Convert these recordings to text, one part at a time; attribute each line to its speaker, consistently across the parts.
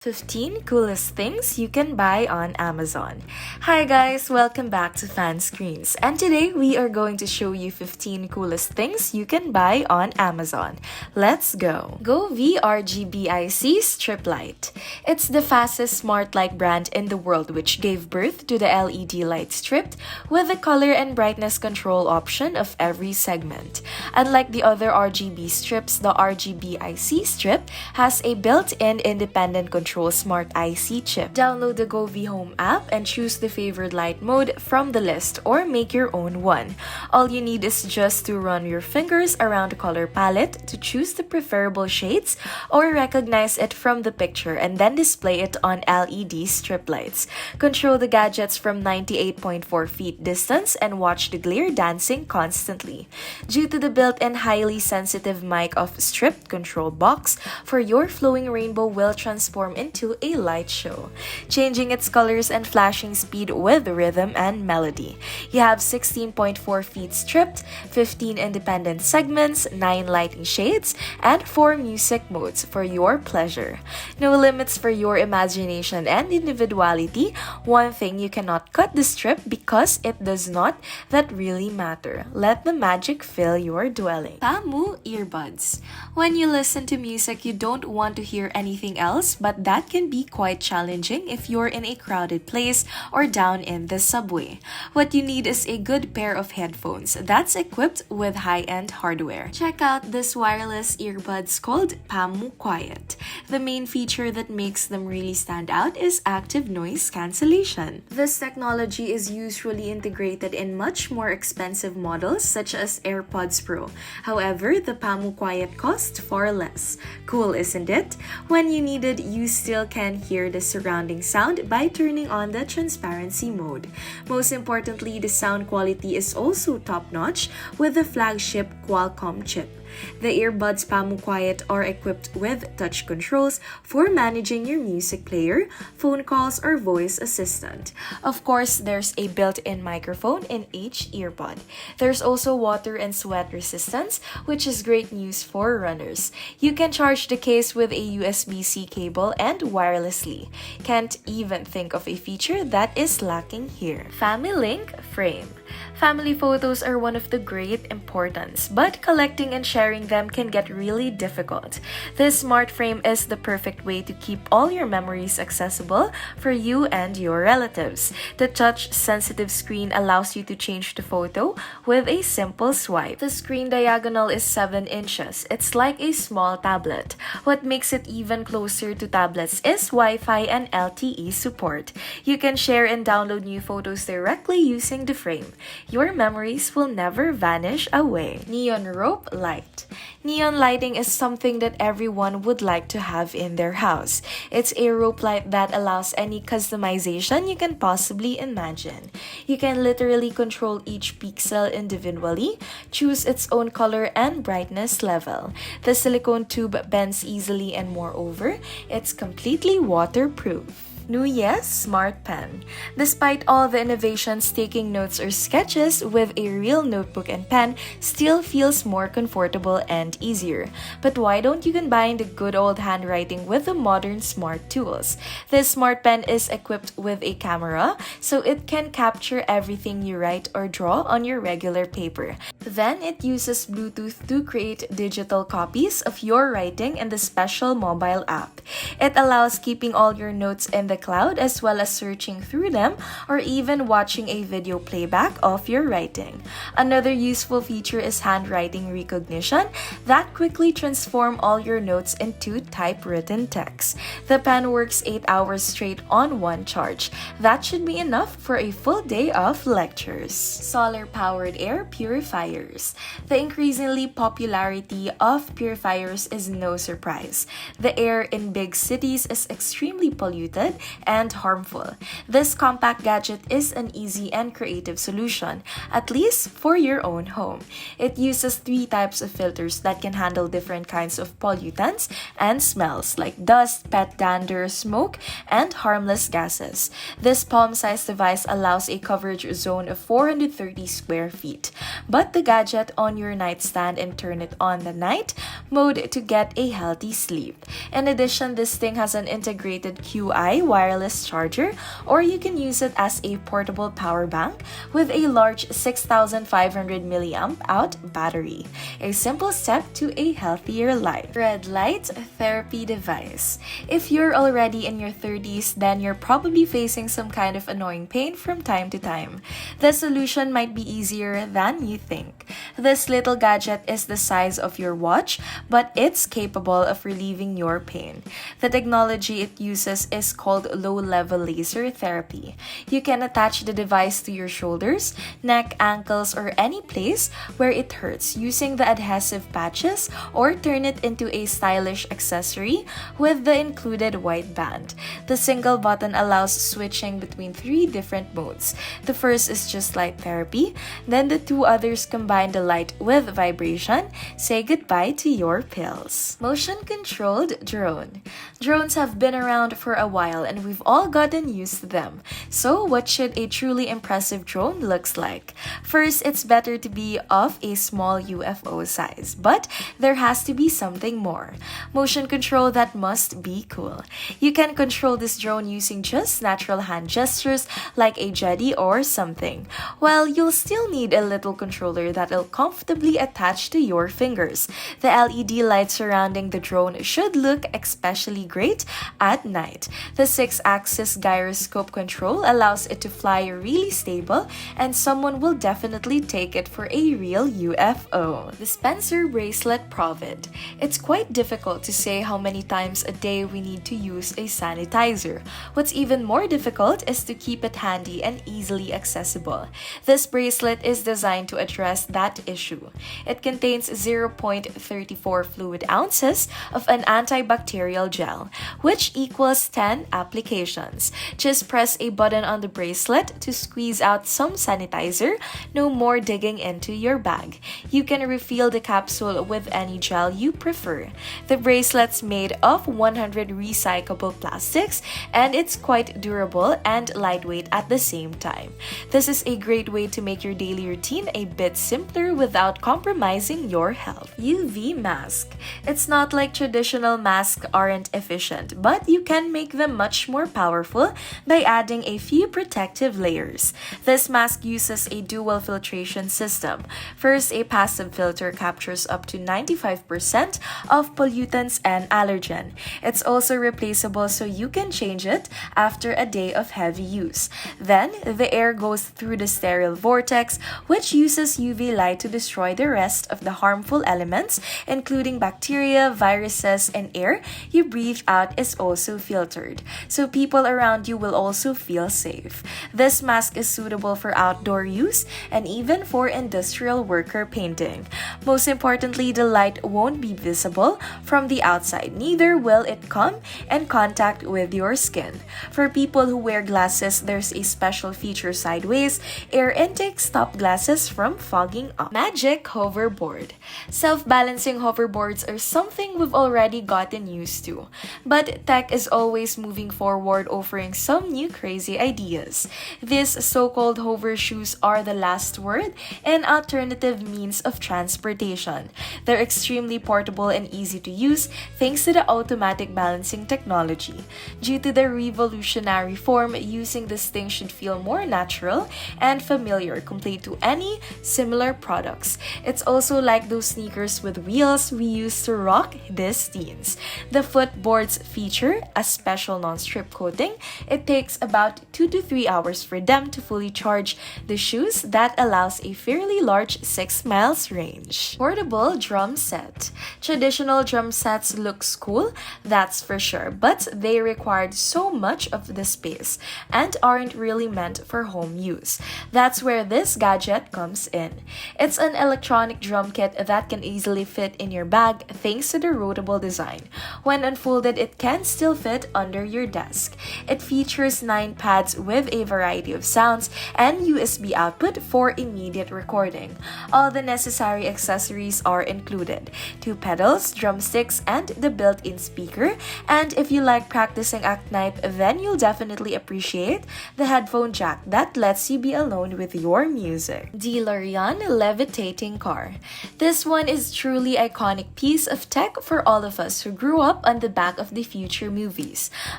Speaker 1: 15 coolest things you can buy on Amazon. Hi guys, welcome back to Fan Screens. And today we are going to show you 15 coolest things you can buy on Amazon. Let's go. Govee RGBIC strip light. It's the fastest smart light brand in the world, which gave birth to the LED light strip with the color and brightness control option of every segment. Unlike the other RGB strips, the RGBIC strip has a built-in independent control smart IC chip. Download the Govee Home app and choose the favored light mode from the list or make your own one. All you need is just to run your fingers around the color palette to choose the preferable shades or recognize it from the picture and then display it on LED strip lights. Control the gadgets from 98.4 feet distance and watch the glare dancing constantly. Due to the built-in highly sensitive mic of stripped control box, for your flowing rainbow will transform into a light show, changing its colors and flashing speed with rhythm and melody. You have 16.4 feet stripped, 15 independent segments, 9 lighting shades, and 4 music modes for your pleasure. No limits for your imagination and individuality. One thing you cannot cut the strip because it does not, that really matter. Let the magic fill your dwelling. Pamu earbuds. When you listen to music, you don't want to hear anything else, but that can be quite challenging if you're in a crowded place or down in the subway. What you need is a good pair of headphones that's equipped with high-end hardware. Check out this wireless earbuds called Pamu Quiet. The main feature that makes them really stand out is active noise cancellation. This technology is usually integrated in much more expensive models such as AirPods Pro. However, the Pamu Quiet costs far less. Cool, isn't it? When you need it, you still can hear the surrounding sound by turning on the transparency mode. Most importantly, the sound quality is also top-notch with the flagship Qualcomm chip. The earbuds Pamu Quiet are equipped with touch controls for managing your music player, phone calls, or voice assistant. Of course, there's a built-in microphone in each earbud. There's also water and sweat resistance, which is great news for runners. You can charge the case with a USB-C cable and wirelessly. Can't even think of a feature that is lacking here. Family Link Frame. Family photos are one of the great importance, but collecting and sharing them can get really difficult. This smart frame is the perfect way to keep all your memories accessible for you and your relatives. The touch-sensitive screen allows you to change the photo with a simple swipe. The screen diagonal is 7 inches. It's like a small tablet. What makes it even closer to tablets is Wi-Fi and LTE support. You can share and download new photos directly using the frame. Your memories will never vanish away. Neon rope light. Neon lighting is something that everyone would like to have in their house. It's a rope light that allows any customization you can possibly imagine. You can literally control each pixel individually, choose its own color and brightness level. The silicone tube bends easily and moreover, it's completely waterproof. Nuyes Smart Pen. Despite all the innovations, taking notes or sketches with a real notebook and pen still feels more comfortable and easier. But why don't you combine the good old handwriting with the modern smart tools? This smart pen is equipped with a camera, so it can capture everything you write or draw on your regular paper. Then it uses Bluetooth to create digital copies of your writing in the special mobile app. It allows keeping all your notes in the cloud as well as searching through them or even watching a video playback of your writing. Another useful feature is handwriting recognition that quickly transforms all your notes into typewritten text. The pen works 8 hours straight on one charge. That should be enough for a full day of lectures. Solar-powered air purifiers. The increasingly popularity of purifiers is no surprise. The air in big cities is extremely polluted and harmful. This compact gadget is an easy and creative solution, at least for your own home. It uses 3 types of filters that can handle different kinds of pollutants and smells like dust, pet dander, smoke, and harmless gases. This palm-sized device allows a coverage zone of 430 square feet, but the the gadget on your nightstand and turn it on the night mode to get a healthy sleep. In addition, this thing has an integrated QI wireless charger, or you can use it as a portable power bank with a large 6,500 milliamp hour battery. A simple step to a healthier life. Red light therapy device. If you're already in your 30s, then you're probably facing some kind of annoying pain from time to time. The solution might be easier than you think. This little gadget is the size of your watch, but it's capable of relieving your pain. The technology it uses is called low-level laser therapy. You can attach the device to your shoulders, neck, ankles, or any place where it hurts using the adhesive patches, or turn it into a stylish accessory with the included white band. The single button allows switching between 3 different modes. The first is just light therapy, then the 2 others combine the light with vibration. Say goodbye to your pills. Motion-controlled drone. Drones have been around for a while and we've all gotten used to them. So what should a truly impressive drone looks like? First, it's better to be of a small UFO size, but there has to be something more. Motion control that must be cool. You can control this drone using just natural hand gestures like a jetty or something. Well, you'll still need a little controller that'll comfortably attach to your fingers. The LED light surrounding the drone should look especially great at night. The 6-axis gyroscope control allows it to fly really stable, and someone will definitely take it for a real UFO. Dispenser bracelet Provid. It's quite difficult to say how many times a day we need to use a sanitizer. What's even more difficult is to keep it handy and easily accessible. This bracelet is designed to address that issue. It contains 0.34 fluid ounces of an antibacterial gel, which equals 10 applications. Just press a button on the bracelet to squeeze out some sanitizer, no more digging into your bag. You can refill the capsule with any gel you prefer. The bracelet's made of 100 recyclable plastics, and it's quite durable and lightweight at the same time. This is a great way to make your daily routine a bit simpler without compromising your health. UV mask. It's not like traditional masks aren't efficient, but you can make them much more powerful by adding a few protective layers. This mask uses a dual filtration system. First, a passive filter captures up to 95% of pollutants and allergen. It's also replaceable, so you can change it after a day of heavy use. Then, the air goes through the sterile vortex, which uses UV light to destroy the rest of the harmful elements, including bacteria, viruses, and air you breathe out is also filtered, so people around you will also feel safe. This mask is suitable for outdoor use and even for industrial worker painting. Most importantly, the light won't be visible from the outside, neither will it come in contact with your skin. For people who wear glasses, there's a special feature sideways. Air intake stop glasses from fogging up. Magic hoverboard. Self-balancing hoverboards are something we've already gotten used to, but tech is always moving forward, offering some new crazy ideas. These so-called hover shoes are the last word in alternative means of transportation. They're extremely portable and easy to use thanks to the automatic balancing technology. Due to their revolutionary form, using this thing should feel more natural and familiar compared to any similar products. It's also like those sneakers with wheels we used to rock these teens. The footboards feature a special non-strip coating. It takes about 2 to 3 hours for them to fully charge the shoes that allows a fairly large 6 miles range. Portable drum set. Traditional drum sets looks cool, that's for sure, but they required so much of the space and aren't really meant for home use. That's where this gadget comes in. It's an electronic drum kit that can easily fit in your bag thanks to the rotatable design. When unfolded, it can still fit under your desk. It features 9 pads with a variety of sounds and USB output for immediate recording. All the necessary accessories are included: 2 pedals, drumsticks, and the built-in speaker. And if you like practicing at night, then you'll definitely appreciate the headphone jack that lets you be alone with your music. DeLorean fun levitating car. This one is truly iconic piece of tech for all of us who grew up on the Back of the Future movies.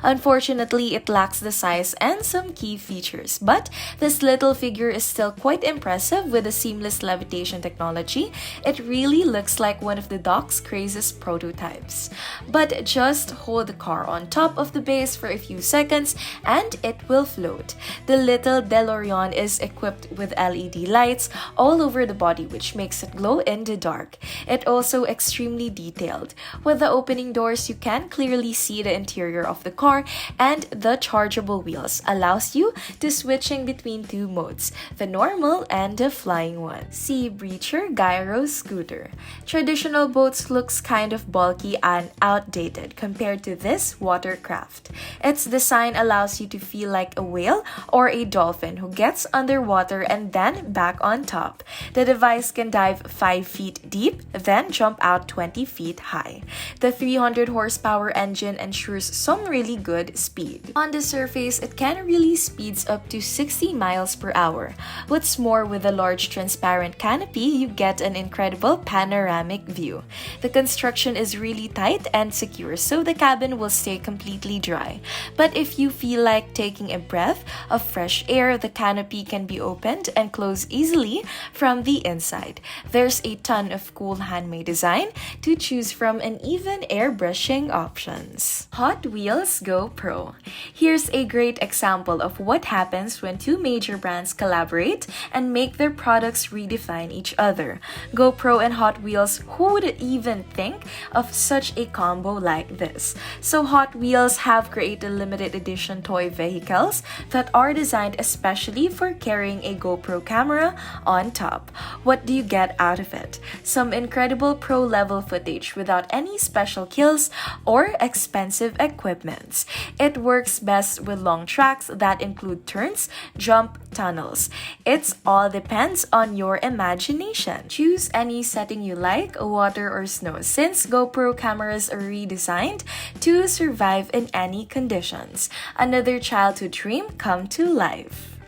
Speaker 1: Unfortunately, it lacks the size and some key features, but this little figure is still quite impressive with the seamless levitation technology. It really looks like one of the dock's craziest prototypes. But just hold the car on top of the base for a few seconds and it will float. The little DeLorean is equipped with LED lights all over the body, which makes it glow in the dark. It also extremely detailed. With the opening doors, you can clearly see the interior of the car, and the chargeable wheels allows you to switching between two modes, the normal and the flying one. Sea Breacher Gyro Scooter. Traditional boats looks kind of bulky and outdated compared to this watercraft. Its design allows you to feel like a whale or a dolphin who gets underwater and then back on top. The device can dive 5 feet deep, then jump out 20 feet high. The 300 horsepower engine ensures some really good speed. On the surface, it can really speeds up to 60 miles per hour. What's more, with a large transparent canopy, you get an incredible panoramic view. The construction is really tight and secure, so the cabin will stay completely dry. But if you feel like taking a breath of fresh air, the canopy can be opened and closed easily from the inside. There's a ton of cool handmade design to choose from and even airbrushing options. Hot Wheels GoPro. Here's a great example of what happens when two major brands collaborate and make their products redefine each other. GoPro and Hot Wheels, who would even think of such a combo like this? So Hot Wheels have created limited edition toy vehicles that are designed especially for carrying a GoPro camera on top. What do you get out of it? Some incredible pro-level footage without any special kills or expensive equipments. It works best with long tracks that include turns, jump, tunnels. It all depends on your imagination. Choose any setting you like, water or snow, since GoPro cameras are redesigned to survive in any conditions. Another childhood dream come to life.